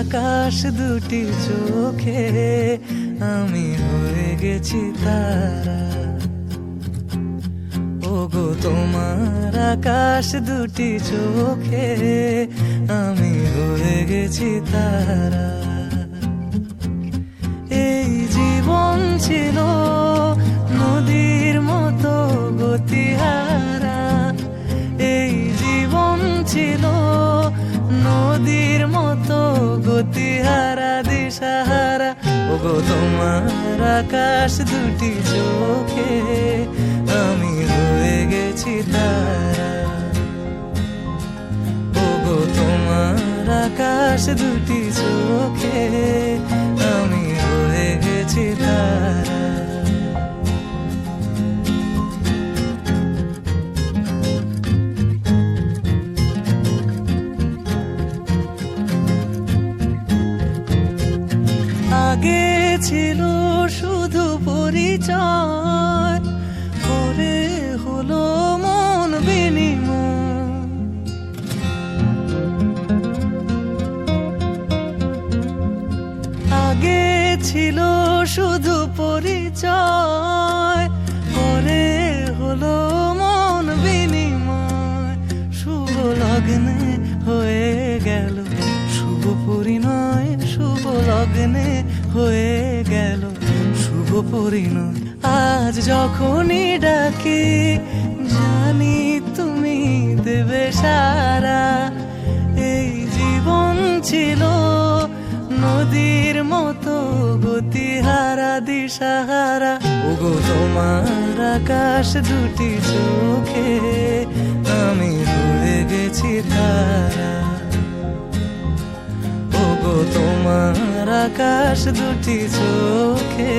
আকাশ দুটি চোখে আমি হয়ে গেছি তারা। ওগো তোমার আকাশ দুটি চোখে আমি হয়ে গেছি তারা। এই জীবন ছিল নদীর মতো গতিহারা, এই জীবন ছিল নদীর মতো গতিহারা দিশাহারা। ওগো তোমার আকাশ দুটি চোখে আমি হয়ে গেছি তারা। ওগো তোমার আকাশ দুটি চোখে আমি হয়ে গেছি তারা। আগে ছিল শুধু পরিচয়, পরে হলো মন বিনিময়। আগে ছিল শুধু পরিচয়, পরে হলো মন বিনিময়। শুভ লগ্নে হয়ে গেল শুভ পরিণয়, শুভ লগ্নে হয়ে গেল শুভ পরিণয়। আজ যখনই ডাকি জানি তুমি দেবে সারা। এই জীবন ছিল নদীর মতো গতিহারা দিশাহারা। ওগো তোমার আকাশ দুটি চোখে আমি হয়ে গেছি তারা। ওগো তোমার আকাশ দুটি চোখে